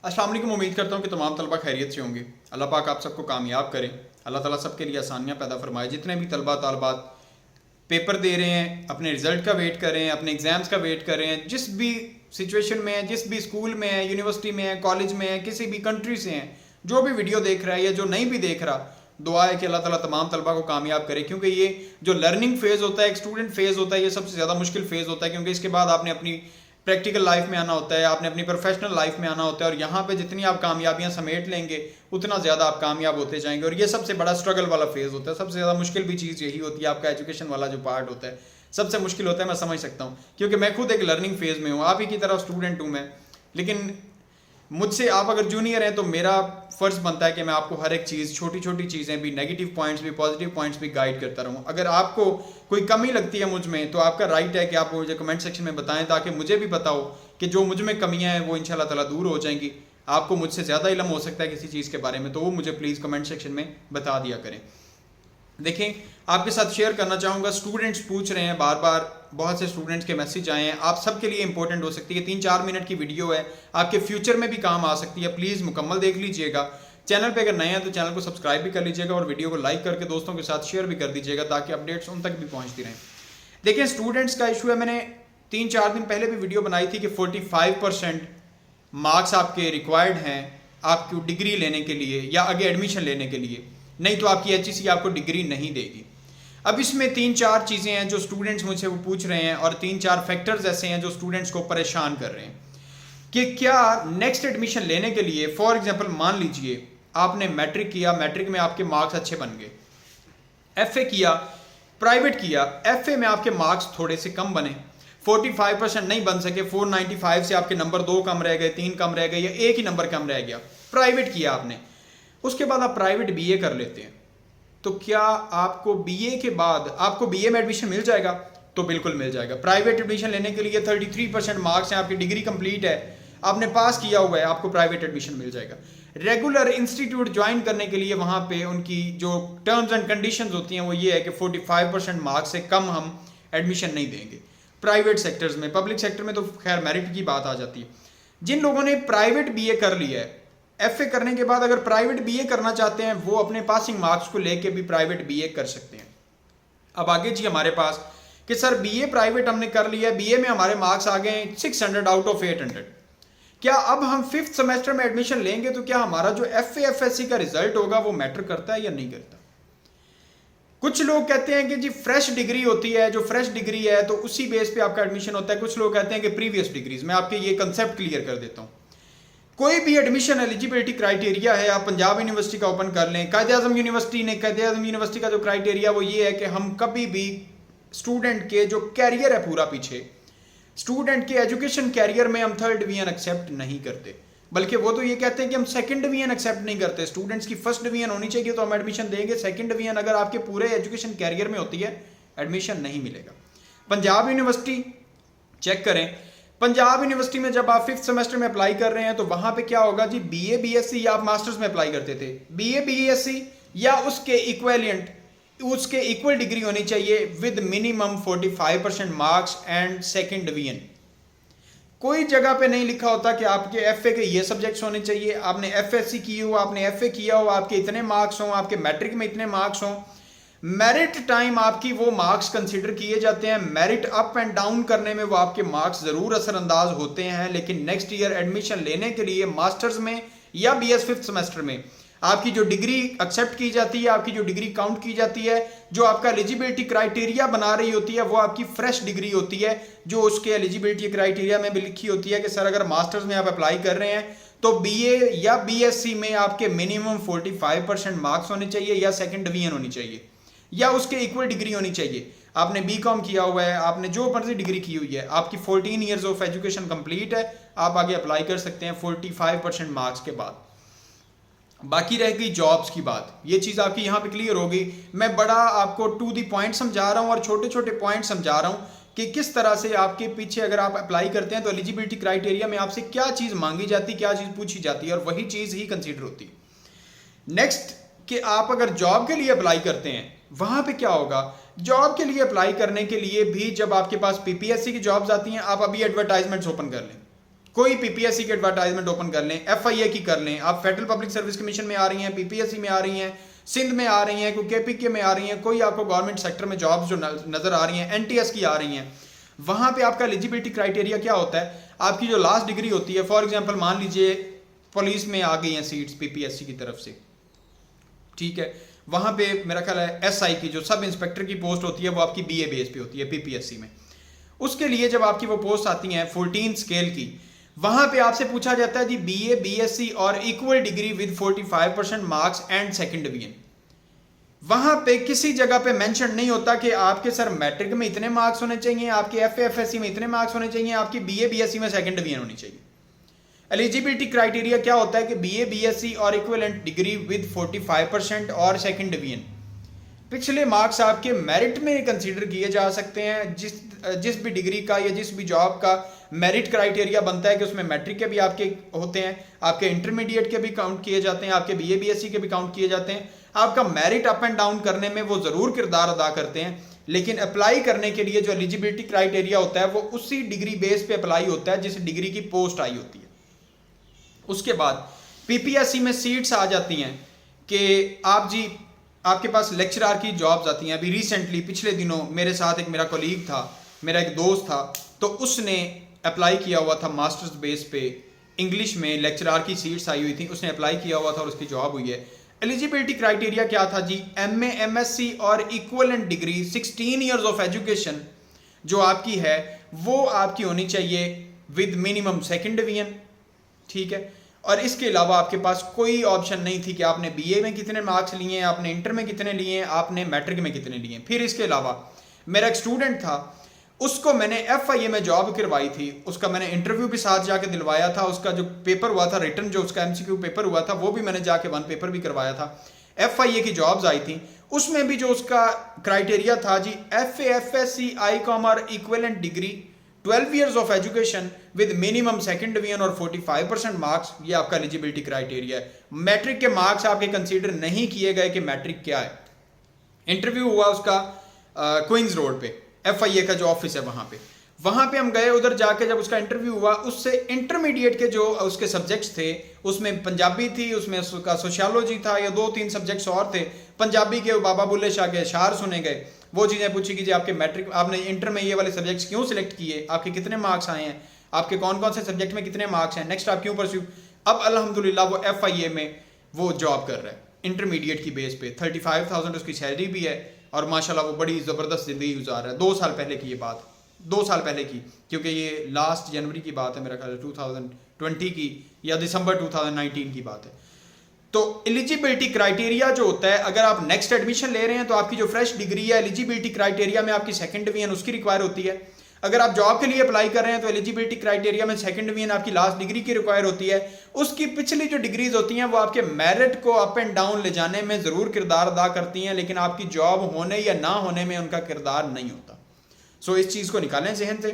अस्सलाम वालेकुम। उम्मीद करता हूँ कि तमाम तलबा खैरियत से होंगे। अल्लाह पाक आप सबको कामयाब करें। अल्लाह ताला सबके लिए आसानियाँ पैदा फरमाए। जितने भी तलबा तालबात पेपर दे रहे हैं, अपने रिजल्ट का वेट कर रहे हैं, अपने एग्ज़ाम्स का वेट कर रहे हैं, जिस भी सिचुएशन में है, जिस भी स्कूल में है, यूनिवर्सिटी में है, कॉलेज में है, किसी भी कंट्री से हैं, जो भी वीडियो देख रहा है या जो नहीं भी देख रहा, दुआ है कि अल्लाह ताला तमाम तलबा को कामयाब करे। क्योंकि ये जो लर्निंग फेज़ होता है, एक स्टूडेंट फेज़ होता है, ये सबसे ज़्यादा मुश्किल फेज़ होता है। क्योंकि इसके बाद आपने अपनी प्रैक्टिकल लाइफ में आना होता है, आपने अपनी प्रोफेशनल लाइफ में आना होता है, और यहाँ पे जितनी आप कामयाबियाँ समेट लेंगे उतना ज़्यादा आप कामयाब होते जाएंगे। और ये सबसे बड़ा स्ट्रगल वाला फेज़ होता है। सबसे ज़्यादा मुश्किल भी चीज़ यही होती है। आपका एजुकेशन वाला जो पार्ट होता है सबसे मुश्किल होता है, मैं समझ सकता हूँ, क्योंकि मैं खुद एक लर्निंग फेज़ में हूँ। आप ही की तरह स्टूडेंट हूँ मैं, लेकिन मुझसे आप अगर जूनियर हैं तो मेरा फ़र्ज़ बनता है कि मैं आपको हर एक चीज़, छोटी छोटी चीज़ें भी, नेगेटिव पॉइंट्स भी, पॉजिटिव पॉइंट्स भी गाइड करता रहूँ। अगर आपको कोई कमी लगती है मुझ में तो आपका राइट है कि आप मुझे कमेंट सेक्शन में बताएं, ताकि मुझे भी पता हो कि जो मुझ में कमियां हैं वो इंशाल्लाह ताला दूर हो जाएंगी। आपको मुझसे ज़्यादा इल्म हो सकता है किसी चीज़ के बारे में, तो वो मुझे प्लीज़ कमेंट सेक्शन में बता दिया करें। देखें, आपके साथ शेयर करना चाहूँगा, स्टूडेंट्स पूछ रहे हैं बार बार, बहुत से स्टूडेंट्स के मैसेज आए हैं, आप सबके लिए इंपॉर्टेंट हो सकती है। 3-4 मिनट की वीडियो है, आपके फ्यूचर में भी काम आ सकती है। प्लीज़ मुकम्मल देख लीजिएगा। चैनल पे अगर नए हैं तो चैनल को सब्सक्राइब भी कर लीजिएगा और वीडियो को लाइक करके दोस्तों के साथ शेयर भी कर दीजिएगा, ताकि अपडेट्स उन तक भी पहुँचती रहें। देखिए, स्टूडेंट्स का इशू है, मैंने 3-4 दिन पहले भी वीडियो बनाई थी कि 45% मार्क्स आपके रिक्वायर्ड हैं आपकी डिग्री लेने के लिए या आगे एडमिशन लेने के लिए, नहीं तो आपकी HEC आपको डिग्री नहीं देगी। अब इसमें 3-4 चीज़ें हैं जो स्टूडेंट्स मुझसे वो पूछ रहे हैं, और 3-4 फैक्टर्स ऐसे हैं जो स्टूडेंट्स को परेशान कर रहे हैं कि क्या नेक्स्ट एडमिशन लेने के लिए, फॉर एग्जांपल मान लीजिए आपने मैट्रिक किया, मैट्रिक में आपके मार्क्स अच्छे बन गए, FA किया, प्राइवेट किया, FA में आपके मार्क्स थोड़े से कम बने, 45% नहीं बन सके, 495 से आपके नंबर 2 कम रह गए, 3 कम रह गए, या एक ही नंबर कम रह गया, प्राइवेट किया आपने, उसके बाद आप प्राइवेट BA कर लेते हैं, तो क्या आपको BA के बाद आपको BA में एडमिशन मिल जाएगा? तो बिल्कुल मिल जाएगा। प्राइवेट एडमिशन लेने के लिए 33% मार्क्स हैं, आपकी डिग्री कंप्लीट है, आपने पास किया हुआ है, आपको प्राइवेट एडमिशन मिल जाएगा। रेगुलर इंस्टीट्यूट ज्वाइन करने के लिए वहाँ पे उनकी जो टर्म्स एंड कंडीशंस होती हैं वो ये है कि 45% मार्क्स से कम हम एडमिशन नहीं देंगे। प्राइवेट सेक्टर्स में, पब्लिक सेक्टर में तो खैर मेरिट की बात आ जाती है। जिन लोगों ने प्राइवेट BA कर लिया है, FA करने के बाद अगर प्राइवेट BA करना चाहते हैं, वो अपने पासिंग मार्क्स को लेके भी प्राइवेट BA कर सकते हैं। अब आगे जी हमारे पास कि सर BA प्राइवेट हमने कर लिया है, BA में हमारे मार्क्स आ गए 600 आउट ऑफ 800, क्या अब हम 5th सेमेस्टर में एडमिशन लेंगे तो क्या हमारा जो FA FSC का रिजल्ट होगा वो मैटर करता है या नहीं करता? कुछ लोग कहते हैं कि जी फ्रेश डिग्री होती है, जो फ्रेश डिग्री है तो उसी बेस पे आपका एडमिशन होता है। कुछ लोग कहते हैं कि प्रीवियस डिग्रीज। मैं आपके ये कंसेप्ट क्लियर कर देता हूँ। कोई भी एडमिशन एलिजिबिलिटी क्राइटेरिया है, आप पंजाब यूनिवर्सिटी का ओपन कर लें, कायद-ए-आज़म यूनिवर्सिटी का जो क्राइटेरिया वो ये है कि हम कभी भी स्टूडेंट के जो कैरियर है पूरा पीछे, स्टूडेंट के एजुकेशन कैरियर में हम 3rd डिवीजन एक्सेप्ट नहीं करते, बल्कि वो तो ये कहते हैं कि हम 2nd डिवीजन एक्सेप्ट नहीं करते। स्टूडेंट्स की 1st डिवीजन होनी चाहिए तो हम एडमिशन देंगे, 2nd डिवीजन अगर आपके पूरे एजुकेशन कैरियर में होती है एडमिशन नहीं मिलेगा। पंजाब यूनिवर्सिटी चेक करें, पंजाब यूनिवर्सिटी में जब आप 5th सेमेस्टर में अप्लाई कर रहे हैं तो वहां पे क्या होगा जी, BA BSc या आप मास्टर्स में अप्लाई करते थे, BA BSc या उसके इक्विवेलेंट, उसके इक्वल डिग्री होनी चाहिए with minimum 45% marks and 2nd division. कोई जगह पे नहीं लिखा होता कि आपके FA के ये सब्जेक्ट्स होने चाहिए, आपने FSC की हो, आपने FA किया हो, आपके इतने मार्क्स हों, आपके मैट्रिक में इतने मार्क्स हों। मेरिट टाइम आपकी वो मार्क्स कंसीडर किए जाते हैं। मेरिट अप एंड डाउन करने में वो आपके मार्क्स ज़रूर असरअंदाज होते हैं, लेकिन नेक्स्ट ईयर एडमिशन लेने के लिए मास्टर्स में या BS 5th सेमेस्टर में आपकी जो डिग्री एक्सेप्ट की जाती है, आपकी जो डिग्री काउंट की जाती है, जो आपका एलिजिबिलिटी क्राइटेरिया बना रही होती है, वो आपकी फ्रेश डिग्री होती है, जो उसके एलिजिबिलिटी क्राइटेरिया में भी लिखी होती है कि सर अगर मास्टर्स में आप अप्लाई कर रहे हैं तो BA या BSc में आपके मिनिमम 45% मार्क्स होने चाहिए या 2nd डिवीजन होनी चाहिए या उसके इक्वल डिग्री होनी चाहिए। आपने BCom किया हुआ है, आपने जो मर्जी डिग्री की हुई है, आपकी 14 ईयर्स ऑफ एजुकेशन कंप्लीट है, आप आगे अप्लाई कर सकते हैं 45% मार्क्स के बाद। बाकी रह गई जॉब्स की बात, ये चीज़ आपकी यहाँ पे क्लियर होगी। मैं बड़ा आपको टू दी पॉइंट समझा रहा हूँ और छोटे छोटे पॉइंट समझा रहा हूँ कि किस तरह से आपके पीछे अगर आप अप्लाई करते हैं तो एलिजिबिलिटी क्राइटेरिया में आपसे क्या चीज़ मांगी जाती, क्या चीज़ पूछी जाती है, और वही चीज़ ही कंसिडर होती है। नेक्स्ट कि आप अगर जॉब के लिए अप्लाई करते हैं, वहाँ पे क्या होगा, जॉब के लिए अप्लाई करने के लिए भी जब आपके पास PPSC की जॉब्स आती हैं, आप अभी एडवर्टाइजमेंट्स ओपन कर लें, कोई पीपीएससी की एडवर्टाइजमेंट ओपन कर लें, एफआईए की कर लें, आप फेडरल पब्लिक सर्विस कमीशन में आ रही हैं, पीपीएससी में आ रही हैं, सिंध में आ रही हैं, कोई केपीके में आ रही हैं, कोई आपको गवर्नमेंट सेक्टर में जॉब्स जो नजर आ रही हैं, एनटीएस की आ रही हैं, वहां पे आपका एलिजिबिलिटी क्राइटेरिया क्या होता है? आपकी जो लास्ट डिग्री होती है, फॉर एग्जाम्पल मान लीजिए पुलिस में आ गई हैं सीट्स पीपीएससी की तरफ से, ठीक है, वहां पे मेरा ख्याल है एसआई की जो सब इंस्पेक्टर की पोस्ट होती है वो आपकी बीए बेस पे होती है पीपीएससी में। उसके लिए जब आपकी वो पोस्ट आती हैं 14 स्केल की, वहां पे आपसे पूछा जाता है जी बीए बीएससी और equal degree with 45% marks and second division. वहां पे किसी जगह पे मेंशन नहीं होता कि आपके सर मैट्रिक में इतने मार्क्स होने चाहिए, आपके एफएफएससी में इतने मार्क्स होने चाहिए, आपकी बीए बीएससी में सेकंड डिवीजन होनी चाहिए। एलिजिबिलिटी क्राइटेरिया क्या होता है कि बीए बीएससी और इक्विवेलेंट डिग्री विद 45% और सेकंड डिवीजन। पिछले मार्क्स आपके मेरिट में कंसीडर किए जा सकते हैं। जिस भी डिग्री का या जिस भी जॉब का मेरिट क्राइटेरिया बनता है कि उसमें मैट्रिक के भी आपके होते हैं, आपके इंटरमीडिएट के भी काउंट किए जाते हैं, आपके बीए बीएससी के भी काउंट किए जाते हैं। आपका मेरिट अप एंड डाउन करने में वो जरूर किरदार अदा करते हैं, लेकिन अप्लाई करने के लिए जो एलिजिबिलिटी क्राइटेरिया होता है वो उसी डिग्री बेस पे अप्लाई होता है जिस डिग्री की पोस्ट आई होती है। उसके बाद पीपीएससी में सीट्स आ जाती हैं कि आप जी आपके पास लेक्चरर की जॉब्स आती हैं। अभी रिसेंटली पिछले दिनों मेरे साथ एक मेरा कोलीग था, मेरा एक दोस्त था, तो उसने अप्लाई किया हुआ था मास्टर्स बेस पे, इंग्लिश में लेक्चरर की सीट्स आई हुई थी, उसने अप्लाई किया हुआ था और उसकी जॉब हुई है। एलिजिबिलिटी क्राइटेरिया क्या था जी? एमए एमएससी और equivalent degree 16 years of education जो आपकी है वो आपकी होनी चाहिए विद मिनिमम सेकंड डिवीजन, ठीक है। और इसके अलावा आपके पास कोई ऑप्शन नहीं थी कि आपने बीए में कितने मार्क्स लिए हैं, आपने इंटर में कितने लिए हैं, आपने मैट्रिक में कितने लिए हैं। फिर इसके अलावा मेरा एक स्टूडेंट था, उसको मैंने एफआईए में जॉब करवाई थी, उसका मैंने इंटरव्यू भी साथ जाके दिलवाया था, उसका जो पेपर हुआ था रिटर्न जो उसका एमसीक्यू पेपर हुआ था वो भी मैंने जाके वन पेपर भी करवाया था। एफआईए की जॉब्स आई थी, उसमें भी जो उसका क्राइटेरिया था जी FFSC I com or equivalent degree 12 years of education with minimum second division और 45% मार्क्स, ये आपका एलिजिबिलिटी क्राइटेरिया है। मैट्रिक के मार्क्स आपके कंसीडर नहीं किए गए कि मैट्रिक क्या है। इंटरव्यू हुआ उसका क्वींस रोड पे, एफआईए का जो ऑफिस है वहां पे हम गए। उधर जाके जब उसका इंटरव्यू हुआ, उससे इंटरमीडिएट के जो उसके सब्जेक्ट्स थे उसमें पंजाबी थी, उसमें उसका सोशियोलॉजी था, या 2-3 सब्जेक्ट्स और थे। पंजाबी के बाबा बुल्ले शाह के अशार सुने गए, वो चीज़ें पूछी कि जी आपके मैट्रिक आपने इंटर में ये वाले सब्जेक्ट्स क्यों सिलेक्ट किए, आपके कितने मार्क्स आए हैं, आपके कौन कौन से सब्जेक्ट में कितने मार्क्स हैं, नेक्स्ट आप क्यों परस्यू। अब अल्हम्दुलिल्लाह वो एफआईए में वो जॉब कर रहा है इंटरमीडिएट की बेस पे, 35,000 उसकी सैलरी भी है और माशाल्लाह वो बड़ी ज़बरदस्त ज़िंदगी गुजार रहा है। 2 साल पहले की ये बात, 2 साल पहले की, क्योंकि ये लास्ट जनवरी की बात है मेरा ख्याल 2020 की या दिसंबर 2019 की बात है। तो एलिजिबिलिटी क्राइटेरिया जो होता है, अगर आप नेक्स्ट एडमिशन ले रहे हैं तो आपकी जो फ्रेश डिग्री है एलिजिबिलिटी क्राइटेरिया में आपकी सेकंड डिवीजन उसकी रिक्वायर होती है। अगर आप जॉब के लिए अप्लाई कर रहे हैं तो एलिजिबिलिटी क्राइटेरिया में सेकंड डिवीजन आपकी लास्ट डिग्री की रिक्वायर होती है। उसकी पिछली जो डिग्रीज होती हैं वो आपके मेरिट को अप एंड डाउन ले जाने में जरूर किरदार अदा करती हैं, लेकिन आपकी जॉब होने या ना होने में उनका किरदार नहीं होता। सो इस चीज़ को निकालें जहन से,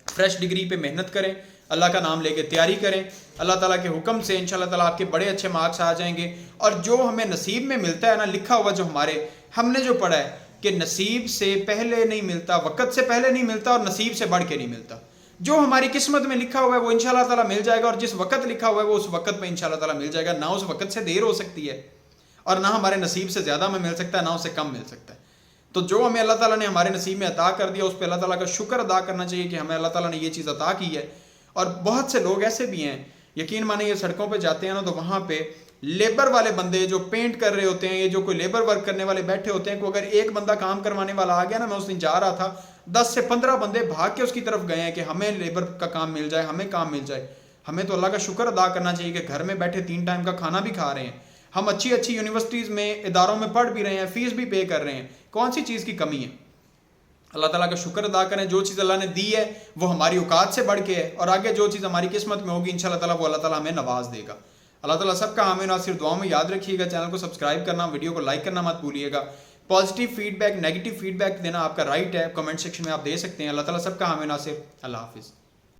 फ्रेश डिग्री पे मेहनत करें, अल्लाह का नाम लेके तैयारी करें, अल्लाह ताला के हुक्म से इंशाल्लाह ताला आपके बड़े अच्छे मार्क्स आ जाएंगे। और जो हमें नसीब में मिलता है ना, लिखा हुआ जो हमने जो पढ़ा है कि नसीब से पहले नहीं मिलता, वक़्त से पहले नहीं मिलता और नसीब से बढ़ के नहीं मिलता। जो हमारी किस्मत में लिखा हुआ है वो इंशाल्लाह ताला मिल जाएगा, और जिस वक़्त लिखा हुआ है वो उस वक़्त में इंशाल्लाह ताला मिल जाएगा। ना उस वक़्त से देर हो सकती है और ना हमारे नसीब से ज़्यादा हमें मिल सकता है, ना उससे कम मिल सकता है। तो जो हमें अल्लाह ताला ने हमारे नसीब में अता कर दिया उस पर अल्लाह ताला का शुक्र अदा करना चाहिए कि हमें अल्लाह ताला ने ये चीज़ अता की है। और बहुत से लोग ऐसे भी हैं, यकीन माने ये सड़कों पे जाते हैं ना तो वहाँ पे लेबर वाले बंदे जो पेंट कर रहे होते हैं, ये जो कोई लेबर वर्क करने वाले बैठे होते हैं, को अगर एक बंदा काम करवाने वाला आ गया ना, मैं उस दिन जा रहा था, 10 से 15 बंदे भाग के उसकी तरफ गए हैं कि हमें लेबर का काम मिल जाए, हमें काम मिल जाए। हमें तो अल्लाह का शुक्र अदा करना चाहिए कि घर में बैठे 3 टाइम का खाना भी खा रहे हैं, हम अच्छी अच्छी यूनिवर्सिटीज़ में इदारों में पढ़ भी रहे हैं, फीस भी पे कर रहे हैं। कौन सी चीज़ की कमी है? अल्लाह ताला का शुक्र अदा करें, जो चीज़ अल्लाह ने दी है वो हमारी औकात से बढ़ के है, और आगे जो चीज़ हमारी किस्मत में होगी इंशाल्लाह ताला वो अल्लाह ताला हमें नवाज देगा। अल्लाह ताला सबका आमीन। और सिर्फ दुआ में याद रखिएगा, चैनल को सब्सक्राइब करना, वीडियो को लाइक करना मत भूलिएगा। पॉजिटिव फीडबैक, नेगेटिव फीडबैक देना आपका राइट है, कमेंट सेक्शन में आप दे सकते हैं। अल्लाह ताला सबका आमीन। नासिर, अल्लाह हाफिज़।